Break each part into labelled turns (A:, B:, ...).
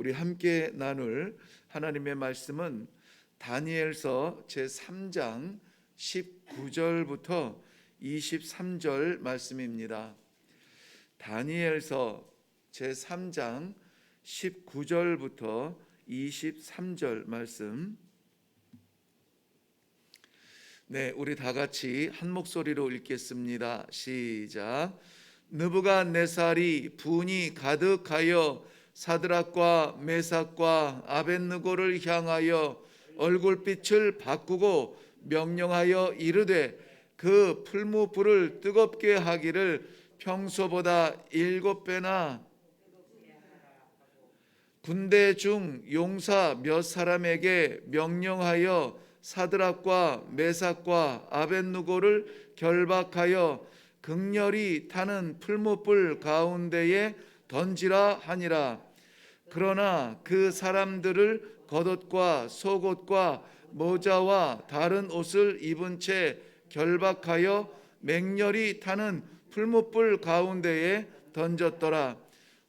A: 우리 함께 나눌 하나님의 말씀은 다니엘서 제3장 19절부터 23절 말씀입니다. 다니엘서 제3장 19절부터 23절 말씀. 네, 우리 다 같이 한 목소리로 읽겠습니다. 시작. 느부갓네살이 분이 가득하여 사드락과 메삭과 아벳느고를 향하여 얼굴빛을 바꾸고 명령하여 이르되 그 풀무불을 뜨겁게 하기를 평소보다 7배나 군대 중 용사 몇 사람에게 명령하여 사드락과 메삭과 아벳느고를 결박하여 극렬히 타는 풀무불 가운데에 던지라 하니라. 그러나 그 사람들을 겉옷과 속옷과 모자와 다른 옷을 입은 채 결박하여 맹렬히 타는 풀무불 가운데에 던졌더라.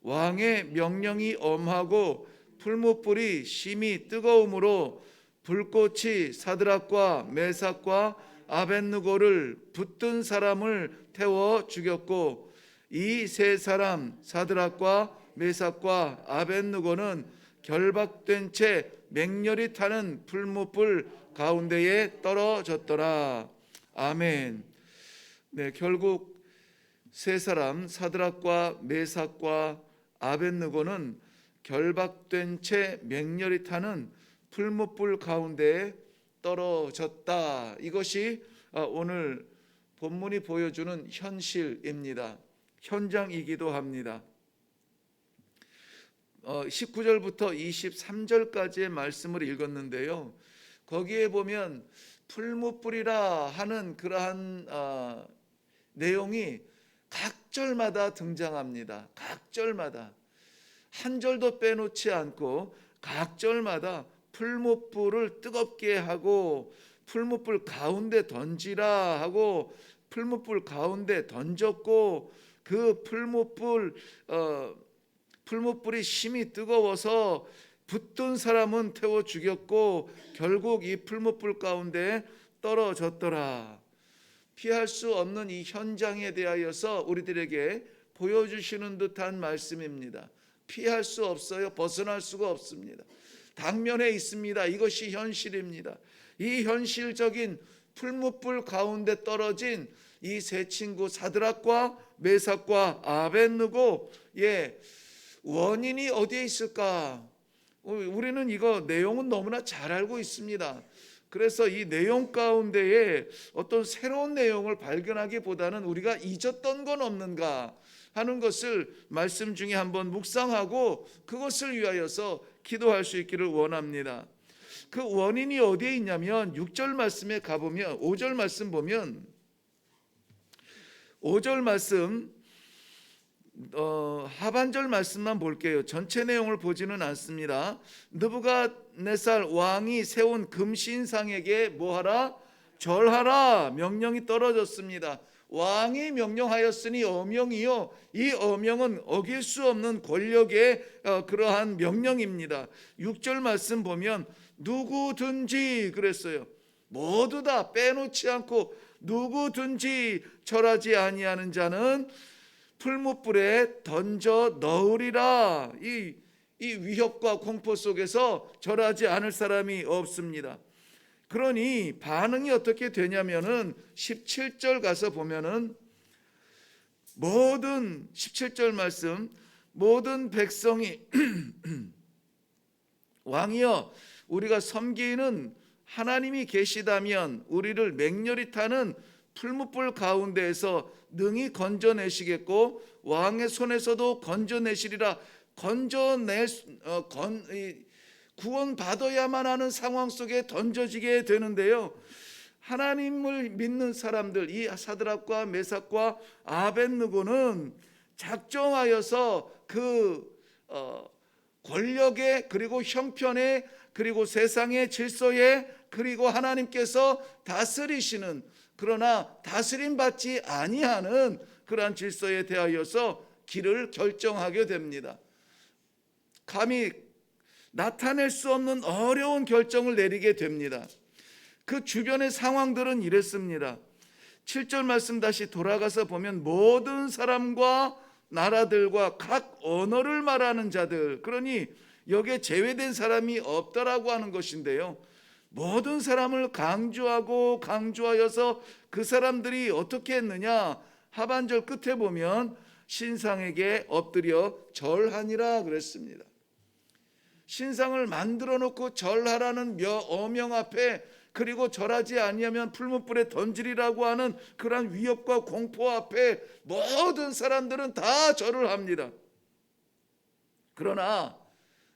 A: 왕의 명령이 엄하고 풀무불이 심히 뜨거우므로 불꽃이 사드락과 메삭과 아벳느고를 붙든 사람을 태워 죽였고 이 세 사람 사드락과 메삭과 아벳느고는 결박된 채 맹렬히 타는 풀무불 가운데에 떨어졌더라. 아멘. 네, 결국 세 사람 사드락과 메삭과 아벳느고는 결박된 채 맹렬히 타는 풀무불 가운데에 떨어졌다. 이것이 오늘 본문이 보여주는 현실입니다. 현장이기도 합니다. 19절부터 23절까지의 말씀을 읽었는데요. 거기에 보면 풀무불이라 하는 그러한 내용이 각절마다 등장합니다. 각절마다 한 절도 빼놓지 않고 각절마다 풀무불을 뜨겁게 하고 풀무불 가운데 던지라 하고 풀무불 가운데 던졌고 그 풀무불이 심히 뜨거워서 붙든 사람은 태워 죽였고 결국 이 풀무불 가운데 떨어졌더라. 피할 수 없는 이 현장에 대하여서 우리들에게 보여주시는 듯한 말씀입니다. 피할 수 없어요. 벗어날 수가 없습니다. 당면에 있습니다. 이것이 현실입니다. 이 현실적인 풀무불 가운데 떨어진 이 세 친구 사드락과 메삭과 아벳느고의 원인이 어디에 있을까? 우리는 이거 내용은 너무나 잘 알고 있습니다. 그래서 이 내용 가운데에 어떤 새로운 내용을 발견하기보다는 우리가 잊었던 건 없는가 하는 것을 말씀 중에 한번 묵상하고 그것을 위하여서 기도할 수 있기를 원합니다. 그 원인이 어디에 있냐면 6절 말씀에 가보면 5절 말씀 보면 5절 말씀 하반절 말씀만 볼게요. 전체 내용을 보지는 않습니다. 느부갓네살 왕이 세운 금신상에게 뭐하라? 절하라 명령이 떨어졌습니다. 왕이 명령하였으니 어명이요, 이 어명은 어길 수 없는 권력의 그러한 명령입니다. 6절 말씀 보면 누구든지 그랬어요. 모두 다 빼놓지 않고 누구든지 절하지 아니하는 자는 풀무불에 던져 넣으리라. 이 위협과 공포 속에서 절하지 않을 사람이 없습니다. 그러니 반응이 어떻게 되냐면은 17절 가서 보면은 모든 17절 말씀 모든 백성이 왕이여 우리가 섬기는 하나님이 계시다면 우리를 맹렬히 타는 풀무불 가운데에서 능히 건져내시겠고 왕의 손에서도 건져내시리라. 구원받아야만 하는 상황 속에 던져지게 되는데요. 하나님을 믿는 사람들, 이 사드락과 메삭과 아벳느고는 작정하여서 그 권력에 그리고 형편에 그리고 세상의 질서에 그리고 하나님께서 다스리시는 그러나 다스림 받지 아니하는 그러한 질서에 대하여서 길을 결정하게 됩니다. 감히 나타낼 수 없는 어려운 결정을 내리게 됩니다. 그 주변의 상황들은 이랬습니다. 7절 말씀 다시 돌아가서 보면 모든 사람과 나라들과 각 언어를 말하는 자들, 그러니 여기에 제외된 사람이 없다라고 하는 것인데요. 모든 사람을 강조하여서 그 사람들이 어떻게 했느냐, 하반절 끝에 보면 신상에게 엎드려 절하니라 그랬습니다. 신상을 만들어 놓고 절하라는 어명 앞에, 그리고 절하지 아니하면 풀무불에 던지리라고 하는 그러한 위협과 공포 앞에 모든 사람들은 다 절을 합니다. 그러나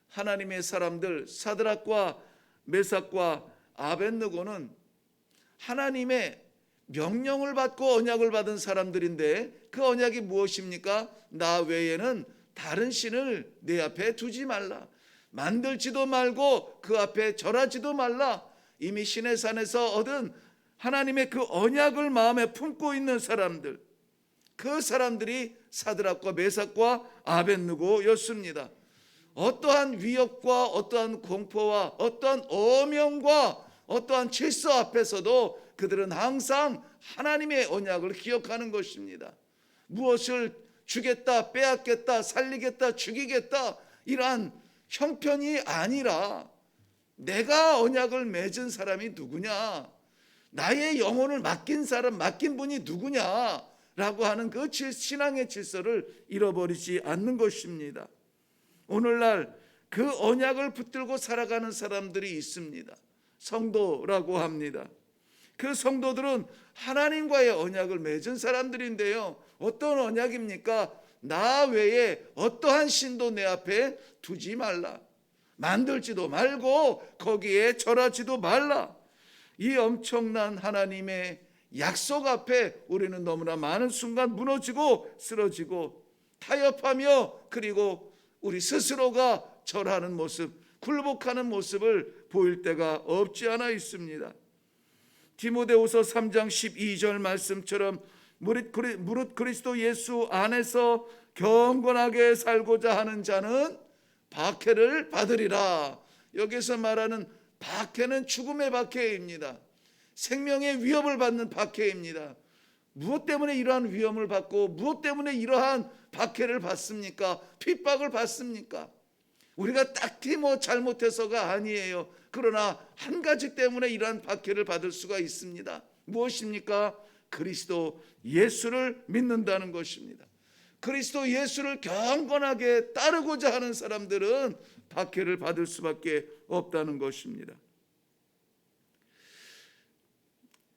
A: 하나님의 사람들 사드락과 메삭과 아벳느고는 하나님의 명령을 받고 언약을 받은 사람들인데, 그 언약이 무엇입니까? 나 외에는 다른 신을 내 앞에 두지 말라, 만들지도 말고 그 앞에 절하지도 말라. 이미 신의 산에서 얻은 하나님의 그 언약을 마음에 품고 있는 사람들, 그 사람들이 사드락과 메삭과 아벳느고였습니다. 어떠한 위협과 어떠한 공포와 어떠한 어명과 어떠한 질서 앞에서도 그들은 항상 하나님의 언약을 기억하는 것입니다. 무엇을 주겠다, 빼앗겠다, 살리겠다, 죽이겠다, 이러한 형편이 아니라 내가 언약을 맺은 사람이 누구냐, 나의 영혼을 맡긴 분이 누구냐라고 하는 그 신앙의 질서를 잃어버리지 않는 것입니다. 오늘날 그 언약을 붙들고 살아가는 사람들이 있습니다. 성도라고 합니다. 그 성도들은 하나님과의 언약을 맺은 사람들인데요. 어떤 언약입니까? 나 외에 어떠한 신도 내 앞에 두지 말라, 만들지도 말고 거기에 절하지도 말라. 이 엄청난 하나님의 약속 앞에 우리는 너무나 많은 순간 무너지고 쓰러지고 타협하며, 그리고 우리 스스로가 절하는 모습, 굴복하는 모습을 보일 때가 없지 않아 있습니다. 디모데후서 3장 12절 말씀처럼 무릇 그리스도 예수 안에서 경건하게 살고자 하는 자는 박해를 받으리라. 여기서 말하는 박해는 죽음의 박해입니다. 생명의 위협을 받는 박해입니다. 무엇 때문에 이러한 위험을 받고 무엇 때문에 이러한 박해를 받습니까? 핍박을 받습니까? 우리가 딱히 잘못해서가 아니에요. 그러나 한 가지 때문에 이러한 박해를 받을 수가 있습니다. 무엇입니까? 그리스도 예수를 믿는다는 것입니다. 그리스도 예수를 경건하게 따르고자 하는 사람들은 박해를 받을 수밖에 없다는 것입니다.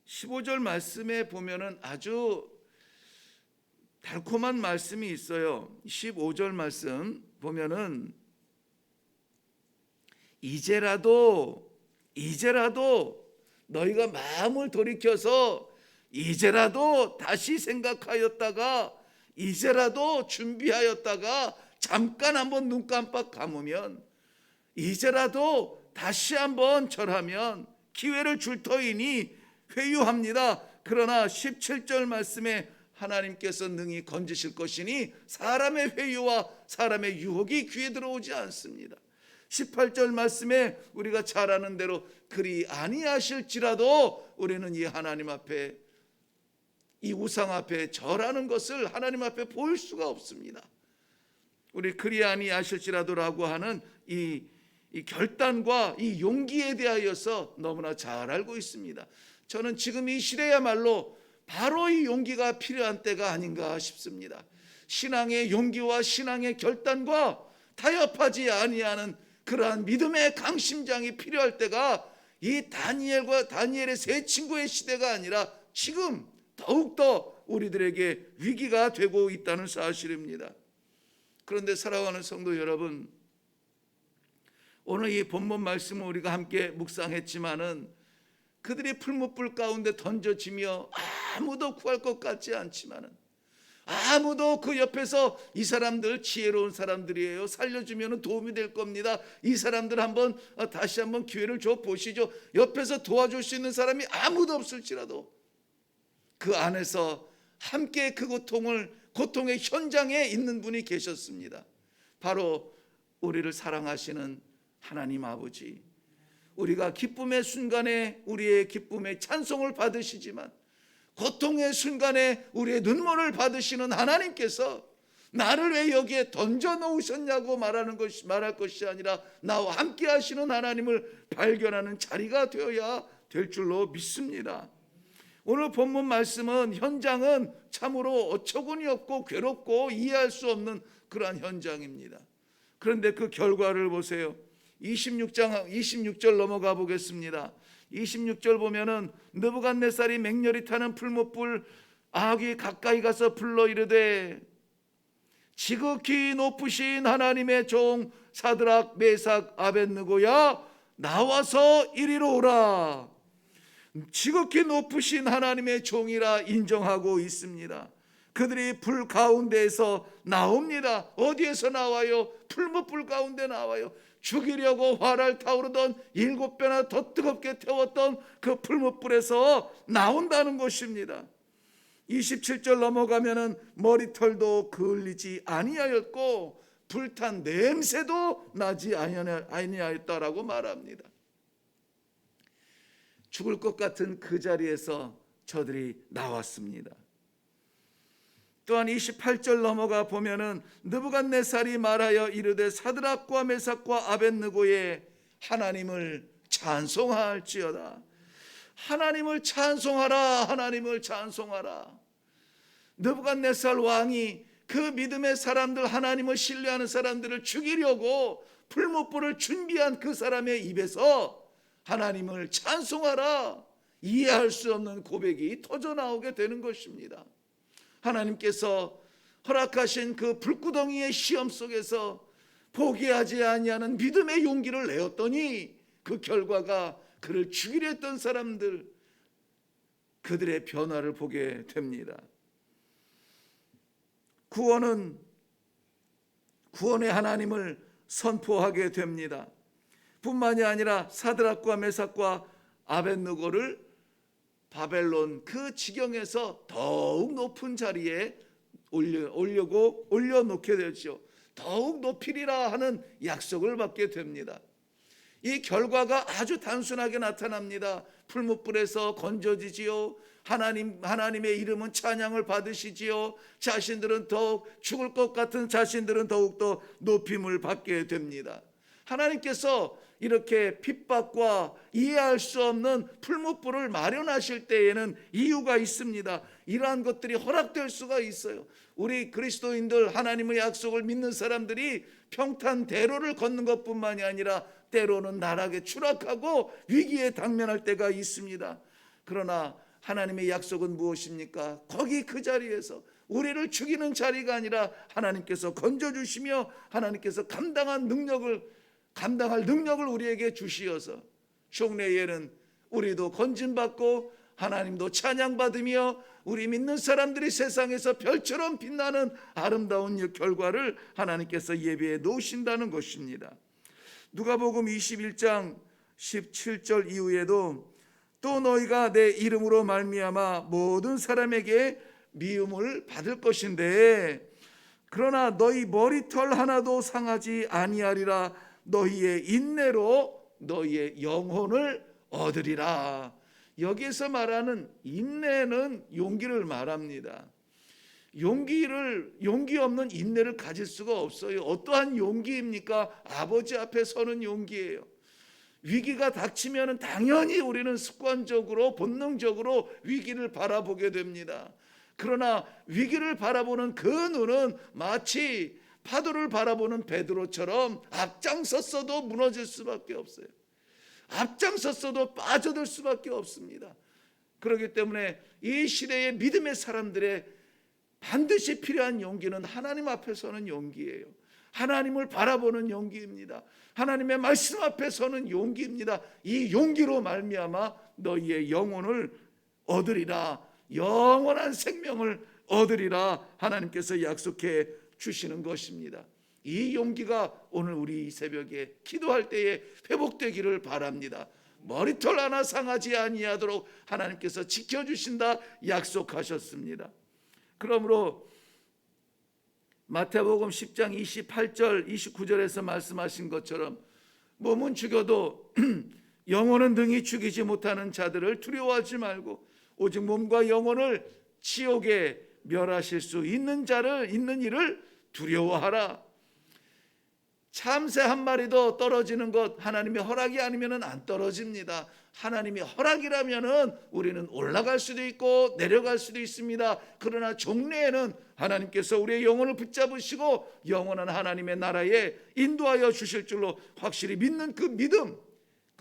A: 15절 말씀에 보면은 아주 달콤한 말씀이 있어요. 15절 말씀 보면은 이제라도 너희가 마음을 돌이켜서 이제라도 다시 생각하였다가 이제라도 준비하였다가 잠깐 한번 눈 깜빡 감으면 이제라도 다시 한번 절하면 기회를 줄 터이니 회유합니다. 그러나 17절 말씀에 하나님께서 능히 건지실 것이니 사람의 회유와 사람의 유혹이 귀에 들어오지 않습니다. 18절 말씀에 우리가 잘 아는 대로 그리 아니하실지라도 우리는 이 하나님 앞에, 이 우상 앞에 절하는 것을 하나님 앞에 보일 수가 없습니다. 우리 그리 아니하실지라도라고 하는 이 결단과 이 용기에 대하여서 너무나 잘 알고 있습니다. 저는 지금 이 시대야말로 바로 이 용기가 필요한 때가 아닌가 싶습니다. 신앙의 용기와 신앙의 결단과 타협하지 아니하는 그러한 믿음의 강심장이 필요할 때가 이 다니엘의 세 친구의 시대가 아니라 지금 더욱더 우리들에게 위기가 되고 있다는 사실입니다. 그런데 사랑하는 성도 여러분, 오늘 이 본문 말씀을 우리가 함께 묵상했지만은 그들이 풀무불 가운데 던져지며 아무도 구할 것 같지 않지만은, 아무도 그 옆에서 이 사람들 지혜로운 사람들이에요, 살려주면 도움이 될 겁니다, 이 사람들 다시 한번 기회를 줘 보시죠, 옆에서 도와줄 수 있는 사람이 아무도 없을지라도 그 안에서 함께 그 고통의 현장에 있는 분이 계셨습니다. 바로 우리를 사랑하시는 하나님 아버지, 우리가 기쁨의 순간에 우리의 기쁨의 찬송을 받으시지만 고통의 순간에 우리의 눈물을 받으시는 하나님께서 나를 왜 여기에 던져 놓으셨냐고 말할 것이 아니라 나와 함께 하시는 하나님을 발견하는 자리가 되어야 될 줄로 믿습니다. 오늘 본문 말씀은 현장은 참으로 어처구니 없고 괴롭고 이해할 수 없는 그러한 현장입니다. 그런데 그 결과를 보세요. 26절 넘어가 보겠습니다. 26절 보면은 느부갓네살이 맹렬히 타는 풀무불 아귀 가까이 가서 불러 이르되 지극히 높으신 하나님의 종 사드락 메삭 아벳느고야 나와서 이리로 오라. 지극히 높으신 하나님의 종이라 인정하고 있습니다. 그들이 불 가운데에서 나옵니다. 어디에서 나와요? 풀무불 가운데 나와요. 죽이려고 활알 타오르던 7배나 더 뜨겁게 태웠던 그 풀무불에서 나온다는 것입니다. 27절 넘어가면은 머리털도 그을리지 아니하였고 불탄 냄새도 나지 아니하였다라고 말합니다. 죽을 것 같은 그 자리에서 저들이 나왔습니다. 또한 28절 넘어가 보면은 느부갓네살이 말하여 이르되 사드락과 메삭과 아벳느고의 하나님을 찬송할지어다. 하나님을 찬송하라. 하나님을 찬송하라. 느부갓네살 왕이 그 믿음의 사람들, 하나님을 신뢰하는 사람들을 죽이려고 풀무불을 준비한 그 사람의 입에서 하나님을 찬송하라. 이해할 수 없는 고백이 터져나오게 되는 것입니다. 하나님께서 허락하신 그 불구덩이의 시험 속에서 포기하지 아니하는 믿음의 용기를 내었더니 그 결과가 그를 죽이려 했던 사람들, 그들의 변화를 보게 됩니다. 구원의 하나님을 선포하게 됩니다. 뿐만이 아니라 사드락과 메삭과 아벳느고를 바벨론 그 지경에서 더욱 높은 자리에 올려놓게 되죠. 더욱 높이리라 하는 약속을 받게 됩니다. 이 결과가 아주 단순하게 나타납니다. 풀무불에서 건져지지요. 하나님의 이름은 찬양을 받으시지요. 자신들은 더욱 죽을 것 같은 자신들은 더욱더 높임을 받게 됩니다. 하나님께서 이렇게 핍박과 이해할 수 없는 풀무불을 마련하실 때에는 이유가 있습니다. 이러한 것들이 허락될 수가 있어요. 우리 그리스도인들, 하나님의 약속을 믿는 사람들이 평탄대로를 걷는 것뿐만이 아니라 때로는 나락에 추락하고 위기에 당면할 때가 있습니다. 그러나 하나님의 약속은 무엇입니까? 거기 그 자리에서 우리를 죽이는 자리가 아니라 하나님께서 건져주시며 하나님께서 감당할 능력을 우리에게 주시어서 흉내에는 우리도 건진받고 하나님도 찬양받으며 우리 믿는 사람들이 세상에서 별처럼 빛나는 아름다운 결과를 하나님께서 예비해 놓으신다는 것입니다. 누가복음 21장 17절 이후에도 또 너희가 내 이름으로 말미암아 모든 사람에게 미움을 받을 것인데 그러나 너희 머리털 하나도 상하지 아니하리라. 너희의 인내로 너희의 영혼을 얻으리라. 여기에서 말하는 인내는 용기를 말합니다. 용기 없는 인내를 가질 수가 없어요. 어떠한 용기입니까? 아버지 앞에 서는 용기예요. 위기가 닥치면 당연히 우리는 습관적으로 본능적으로 위기를 바라보게 됩니다. 그러나 위기를 바라보는 그 눈은 마치 파도를 바라보는 베드로처럼 앞장섰어도 무너질 수밖에 없어요. 앞장섰어도 빠져들 수밖에 없습니다. 그렇기 때문에 이 시대의 믿음의 사람들의 반드시 필요한 용기는 하나님 앞에 서는 용기예요. 하나님을 바라보는 용기입니다. 하나님의 말씀 앞에 서는 용기입니다. 이 용기로 말미암아 너희의 영혼을 얻으리라. 영원한 생명을 얻으리라. 하나님께서 약속해 주시는 것입니다. 이 용기가 오늘 우리 이 새벽에 기도할 때에 회복되기를 바랍니다. 머리털 하나 상하지 아니하도록 하나님께서 지켜주신다 약속하셨습니다. 그러므로 마태복음 10장 28절 29절에서 말씀하신 것처럼 몸은 죽여도 영혼은 능히 죽이지 못하는 자들을 두려워하지 말고 오직 몸과 영혼을 지옥에 멸하실 수 있는 일을 두려워하라. 참새 한 마리도 떨어지는 것 하나님의 허락이 아니면 안 떨어집니다. 하나님의 허락이라면 우리는 올라갈 수도 있고 내려갈 수도 있습니다. 그러나 종래에는 하나님께서 우리의 영혼을 붙잡으시고 영원한 하나님의 나라에 인도하여 주실 줄로 확실히 믿는 그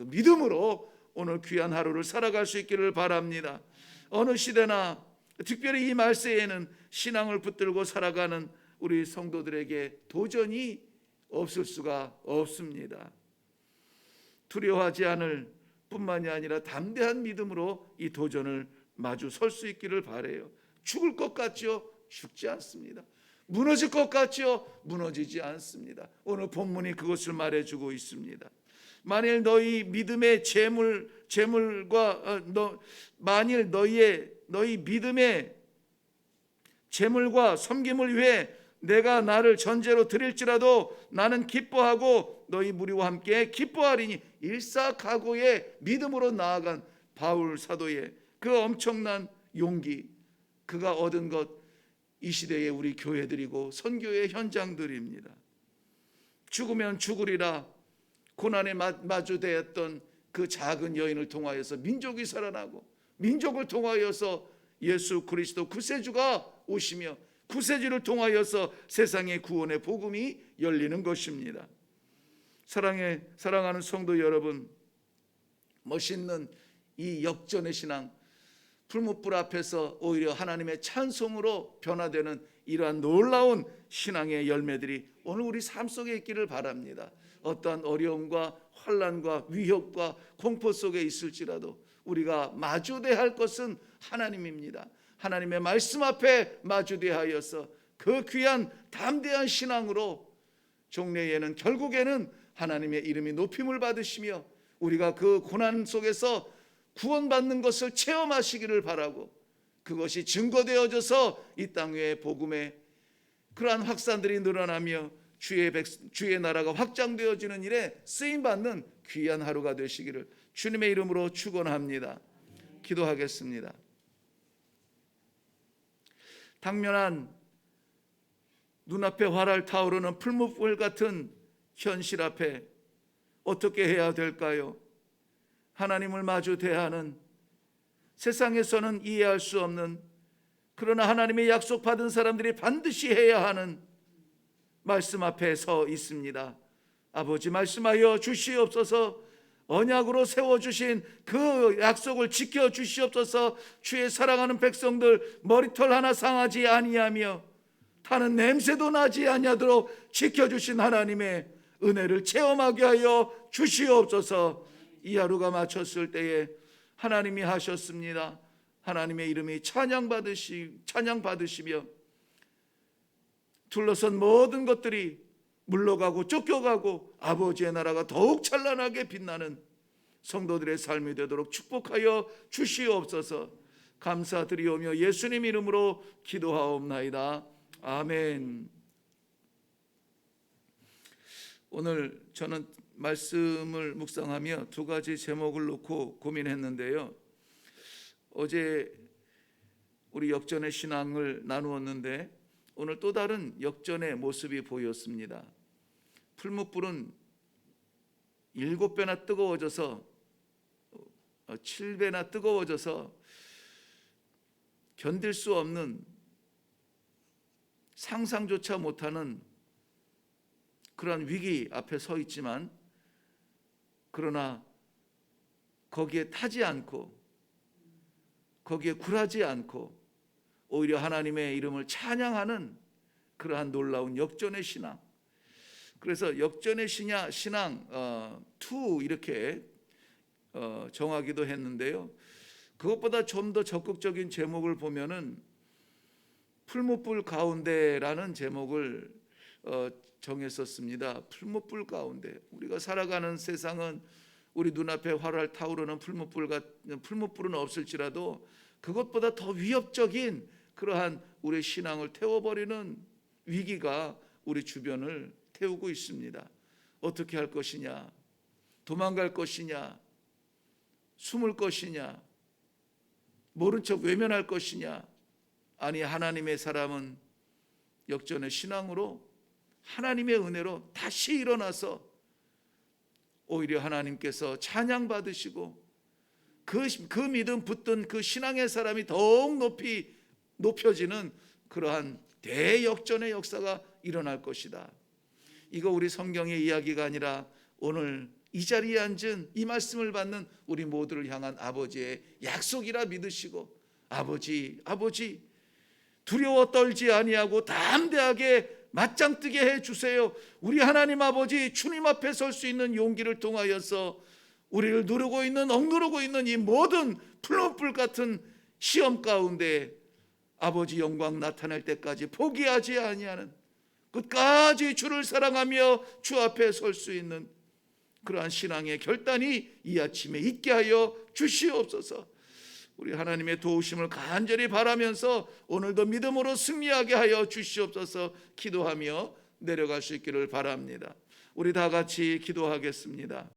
A: 믿음으로 오늘 귀한 하루를 살아갈 수 있기를 바랍니다. 어느 시대나 특별히 이 말세에는 신앙을 붙들고 살아가는 우리 성도들에게 도전이 없을 수가 없습니다. 두려워하지 않을 뿐만이 아니라 담대한 믿음으로 이 도전을 마주 설 수 있기를 바라요. 죽을 것 같지요? 죽지 않습니다. 무너질 것 같지요? 무너지지 않습니다. 오늘 본문이 그것을 말해주고 있습니다. 만일 너희 믿음의 만일 너희 믿음의 재물과 섬김을 위해 내가 나를 전제로 드릴지라도 나는 기뻐하고 너희 무리와 함께 기뻐하리니. 일사각오의 믿음으로 나아간 바울 사도의 그 엄청난 용기, 그가 얻은 것, 이 시대의 우리 교회들이고 선교의 현장들입니다. 죽으면 죽으리라 고난에 마주대었던 그 작은 여인을 통하여서 민족이 살아나고 민족을 통하여서 예수 그리스도 구세주가 오시며 구세주를 통하여서 세상의 구원의 복음이 열리는 것입니다. 사랑하는 성도 여러분, 멋있는 이 역전의 신앙, 풀무불 앞에서 오히려 하나님의 찬송으로 변화되는 이러한 놀라운 신앙의 열매들이 오늘 우리 삶 속에 있기를 바랍니다. 어떠한 어려움과 환난과 위협과 공포 속에 있을지라도 우리가 마주대할 것은 하나님입니다. 하나님의 말씀 앞에 마주대하여서 그 귀한 담대한 신앙으로 종래에는 결국에는 하나님의 이름이 높임을 받으시며 우리가 그 고난 속에서 구원받는 것을 체험하시기를 바라고, 그것이 증거되어져서 이 땅 위에 복음의 그러한 확산들이 늘어나며 주의 나라가 확장되어지는 일에 쓰임받는 귀한 하루가 되시기를 주님의 이름으로 축원합니다. 기도하겠습니다. 당면한 눈앞에 활활 타오르는 풀무불 같은 현실 앞에 어떻게 해야 될까요? 하나님을 마주 대하는, 세상에서는 이해할 수 없는, 그러나 하나님의 약속받은 사람들이 반드시 해야 하는 말씀 앞에 서 있습니다. 아버지, 말씀하여 주시옵소서. 언약으로 세워주신 그 약속을 지켜주시옵소서. 주의 사랑하는 백성들 머리털 하나 상하지 아니하며 타는 냄새도 나지 아니하도록 지켜주신 하나님의 은혜를 체험하게 하여 주시옵소서. 이 하루가 마쳤을 때에 하나님이 하셨습니다. 하나님의 이름이 찬양받으시며 둘러선 모든 것들이 물러가고 쫓겨가고 아버지의 나라가 더욱 찬란하게 빛나는 성도들의 삶이 되도록 축복하여 주시옵소서. 감사드리오며 예수님 이름으로 기도하옵나이다. 아멘. 오늘 저는 말씀을 묵상하며 두 가지 제목을 놓고 고민했는데요. 어제 우리 역전의 신앙을 나누었는데 오늘 또 다른 역전의 모습이 보였습니다. 풀무불은 7배나 뜨거워져서 7배나 뜨거워져서 견딜 수 없는, 상상조차 못하는 그러한 위기 앞에 서 있지만, 그러나 거기에 타지 않고 거기에 굴하지 않고 오히려 하나님의 이름을 찬양하는 그러한 놀라운 역전의 신앙. 그래서 역전의 신앙 2 이렇게 정하기도 했는데요. 그것보다 좀 더 적극적인 제목을 보면은 풀무불 가운데라는 제목을 정했었습니다. 풀무불 가운데. 우리가 살아가는 세상은 우리 눈앞에 활활 타오르는 풀무불은 없을지라도 그것보다 더 위협적인 그러한 우리의 신앙을 태워버리는 위기가 우리 주변을 태우고 있습니다. 어떻게 할 것이냐? 도망갈 것이냐, 숨을 것이냐, 모른 척 외면할 것이냐. 아니, 하나님의 사람은 역전의 신앙으로 하나님의 은혜로 다시 일어나서 오히려 하나님께서 찬양 받으시고 그 믿음 붙든 그 신앙의 사람이 더욱 높이 높여지는 그러한 대역전의 역사가 일어날 것이다. 이거 우리 성경의 이야기가 아니라 오늘 이 자리에 앉은 이 말씀을 받는 우리 모두를 향한 아버지의 약속이라 믿으시고, 아버지 두려워 떨지 아니하고 담대하게 맞짱 뜨게 해 주세요. 우리 하나님 아버지 주님 앞에 설 수 있는 용기를 통하여서 우리를 억누르고 있는 이 모든 풀무불 같은 시험 가운데 아버지 영광 나타날 때까지 포기하지 아니하는, 끝까지 주를 사랑하며 주 앞에 설 수 있는 그러한 신앙의 결단이 이 아침에 있게 하여 주시옵소서. 우리 하나님의 도우심을 간절히 바라면서 오늘도 믿음으로 승리하게 하여 주시옵소서 기도하며 내려갈 수 있기를 바랍니다. 우리 다 같이 기도하겠습니다.